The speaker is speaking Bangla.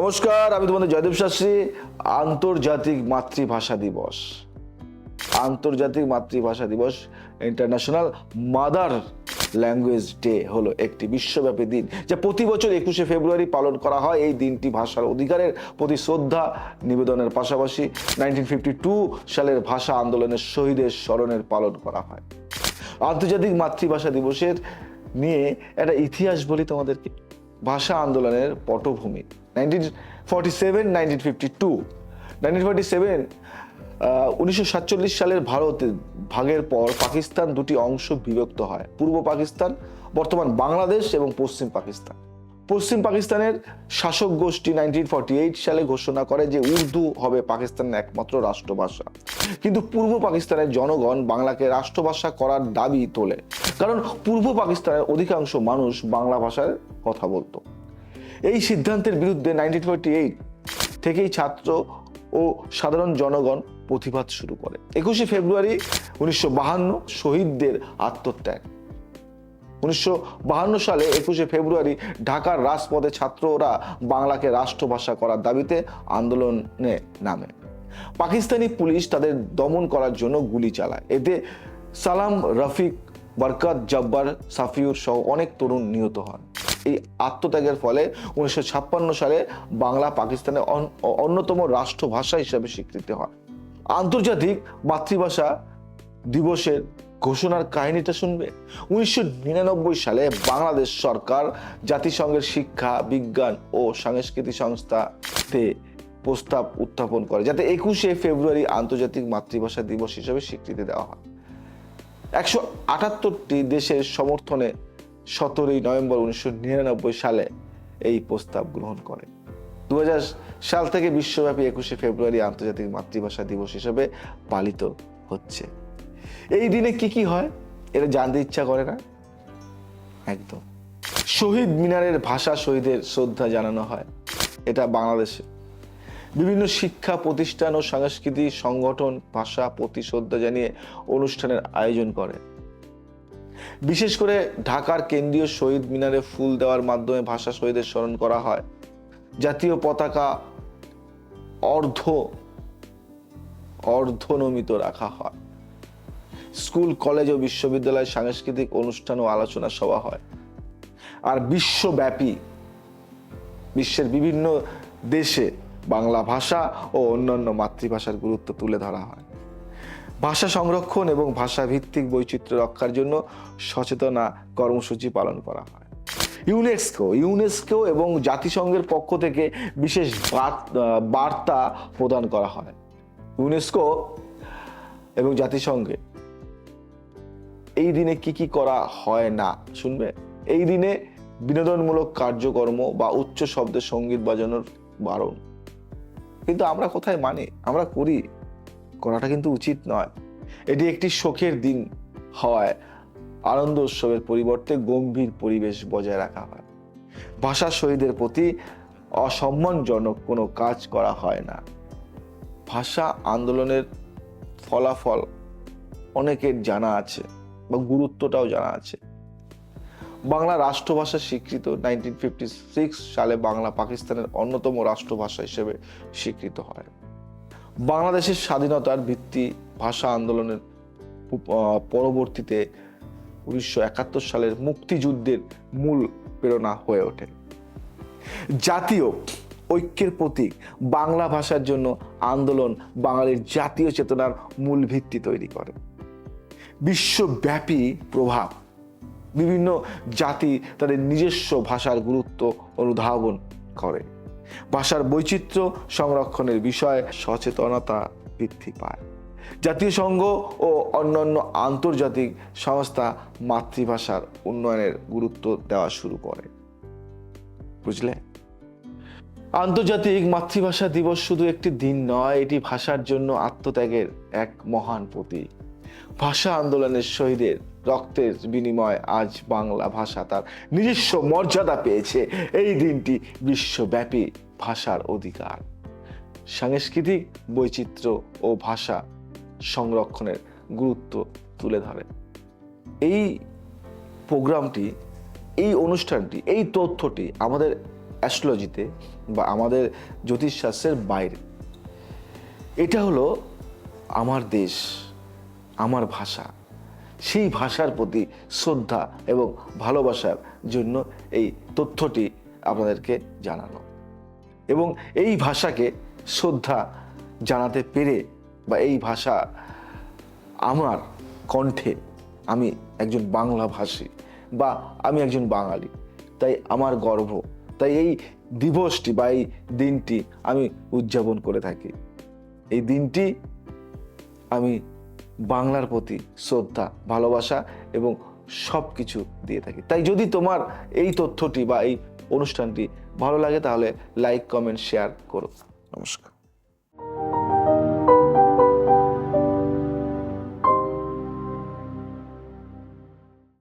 নমস্কার, আমি তোমাদের জয়দেব শাস্ত্রী। আন্তর্জাতিক মাতৃভাষা দিবস, আন্তর্জাতিক মাতৃভাষা দিবস, ইন্টারন্যাশনাল মাদার ল্যাঙ্গুয়েজ ডে হলো একটি বিশ্বব্যাপী দিন যা প্রতি বছর 21শে ফেব্রুয়ারি পালন করা হয়। এই দিনটি ভাষার অধিকারের প্রতি শ্রদ্ধা নিবেদনের পাশাপাশি 1952 সালের ভাষা আন্দোলনের শহীদের স্মরণের পালন করা হয়। আন্তর্জাতিক মাতৃভাষা দিবসের নিয়ে একটা ইতিহাস বলি তোমাদেরকে। ভাষা আন্দোলনের পটভূমি 1947 সালের ভারত ভাগের পর পাকিস্তান দুটি অংশ বিভক্ত হয়। পূর্ব পাকিস্তান, বর্তমান বাংলাদেশ, এবং পশ্চিম পাকিস্তান। পশ্চিম পাকিস্তানের শাসক গোষ্ঠী 1948 সালে ঘোষণা করে যে উর্দু হবে পাকিস্তানের একমাত্র রাষ্ট্রভাষা। কিন্তু পূর্ব পাকিস্তানের জনগণ বাংলাকে রাষ্ট্রভাষা করার দাবি তোলে, কারণ পূর্ব পাকিস্তানের অধিকাংশ মানুষ বাংলা ভাষার কথা বলতো। এই সিদ্ধান্তের বিরুদ্ধে 1948 থেকেই ছাত্র ও সাধারণ জনগণ প্রতিবাদ শুরু করে। 21শে ফেব্রুয়ারি 1952 শহীদদের আত্মত্যাগ। 1952 সালে 21শে ফেব্রুয়ারি ঢাকার রাজপথে ছাত্ররা বাংলাকে রাষ্ট্রভাষা করার দাবিতে আন্দোলনে নামে। পাকিস্তানি পুলিশ তাদের দমন করার জন্য গুলি চালায়। এতে সালাম, রফিক, বরকত, জব্বার, সাফিউর সহ অনেক তরুণ নিহত হন। এই আত্মত্যাগের ফলে 1956 সালে বাংলা পাকিস্তানের অন্যতম রাষ্ট্রভাষা হিসেবে স্বীকৃতি হয়। আন্তর্জাতিক মাতৃভাষা দিবসের ঘোষণার কাহিনীটা শুনবে। 1999 সালে বাংলাদেশ সরকার জাতিসংঘের শিক্ষা, বিজ্ঞান ও সাংস্কৃতিক সংস্থাতে প্রস্তাব উত্থাপন করে যাতে 21শে ফেব্রুয়ারি আন্তর্জাতিক মাতৃভাষা দিবস হিসেবে স্বীকৃতি দেওয়া হয়। 178টি দেশের সমর্থনে 17 নভেম্বর 1999 সালে এই প্রস্তাব গ্রহণ করে। 2000 সাল থেকে বিশ্বব্যাপী 21শে ফেব্রুয়ারি আন্তর্জাতিক মাতৃভাষা দিবস হিসেবে পালিত হচ্ছে। এই দিনে কি হয় এটা জানতে ইচ্ছা করে না? একদম। শহীদ মিনারের ভাষা শহীদের শ্রদ্ধা জানানো হয়। এটা বাংলাদেশে বিভিন্ন শিক্ষা প্রতিষ্ঠান ও সাংস্কৃতিক সংগঠন ভাষা প্রতি শ্রদ্ধা জানিয়ে অনুষ্ঠানের আয়োজন করে। বিশেষ করে ঢাকার কেন্দ্রীয় শহীদ মিনারে ফুল দেওয়ার মাধ্যমে ভাষা শহীদের স্মরণ করা হয়। জাতীয় পতাকা অর্ধনমিত রাখা হয়। স্কুল, কলেজ ও বিশ্ববিদ্যালয় সাংস্কৃতিক অনুষ্ঠান ও আলোচনা সভা হয়। আর বিশ্বের বিভিন্ন দেশে বাংলা ভাষা ও অন্যান্য মাতৃভাষার গুরুত্ব তুলে ধরা হয়। ভাষা সংরক্ষণ এবং ভাষা ভিত্তিক বৈচিত্র্য রক্ষার জন্য সচেতনতা কর্মসূচি পালন করা হয়। ইউনেস্কো এবং জাতিসংঘের পক্ষ থেকে বিশেষ বার্তা প্রদান করা হয়। ইউনেস্কো এবং জাতিসংঘে এই দিনে কি করা হয় না শুনবে। এই দিনে বিনোদনমূলক কার্যক্রম বা উচ্চ শব্দে সঙ্গীত বাজানোর বারণ। কিন্তু আমরা কোথায় মানি? আমরা করাটা কিন্তু উচিত নয়। এটি একটি শোকের দিন হওয়ায় আনন্দ উৎসবের পরিবর্তে গম্ভীর পরিবেশ বজায় রাখা হয়। ভাষা শহীদের প্রতি অসম্মানজনক কোনো কাজ করা হয় না। ভাষা আন্দোলনের ফলাফল অনেকের জানা আছে বা গুরুত্বটাও জানা আছে। বাংলা রাষ্ট্রভাষা স্বীকৃত 1956 সালে বাংলা পাকিস্তানের অন্যতম রাষ্ট্রভাষা হিসেবে স্বীকৃত হয়। বাংলাদেশের স্বাধীনতার ভিত্তি ভাষা আন্দোলনের পরবর্তীতে 1971 সালের মুক্তিযুদ্ধের মূল প্রেরণা হয়ে ওঠে। জাতীয় ঐক্যের প্রতীক বাংলা ভাষার জন্য আন্দোলন বাঙালির জাতীয় চেতনার মূল ভিত্তি তৈরি করে। বিশ্বব্যাপী প্রভাব বিভিন্ন জাতি তাদের নিজস্ব ভাষার গুরুত্ব অনুধাবন করে। ভাষার বৈচিত্র্য সংরক্ষণের বিষয়ে সচেতনতা বৃদ্ধি পায়। জাতীয় সংঘ ও অন্যান্য আন্তর্জাতিক সংস্থা মাতৃভাষার উন্নয়নের গুরুত্ব দেওয়া শুরু করে। বুঝলে? আন্তর্জাতিক মাতৃভাষা দিবস শুধু একটি দিন নয়, এটি ভাষার জন্য আত্মত্যাগের এক মহান প্রতীক। ভাষা আন্দোলনের শহীদের রক্তের বিনিময়ে আজ বাংলা ভাষা তার নিজস্ব মর্যাদা পেয়েছে। এই দিনটি বিশ্বব্যাপী ভাষার অধিকার, সাংস্কৃতিক বৈচিত্র্য ও ভাষা সংরক্ষণের গুরুত্ব তুলে ধরে। এই প্রোগ্রামটি, এই অনুষ্ঠানটি, এই তথ্যটি আমাদের অ্যাস্ট্রোলজিতে বা আমাদের জ্যোতিষশাস্ত্রের বাইরে। এটা হলো আমার দেশ, আমার ভাষা, সেই ভাষার প্রতি শ্রদ্ধা এবং ভালোবাসার জন্য এই তথ্যটি আপনাদেরকে জানানো। এবং এই ভাষাকে শ্রদ্ধা জানাতে পেরে বা এই ভাষা আমার কণ্ঠে, আমি একজন বাংলা ভাষী বা আমি একজন বাঙালি, তাই আমার গর্ব। তাই এই দিবসটি বা এই দিনটি আমি উদযাপন করে থাকি। এই দিনটি আমি বাংলার প্রতি শ্রদ্ধা, ভালোবাসা এবং সব কিছু দিয়ে থাকি। তাই যদি তোমার এই তথ্যটি বা এই অনুষ্ঠানটি ভালো লাগে তাহলে লাইক, কমেন্ট, শেয়ার করো। নমস্কার।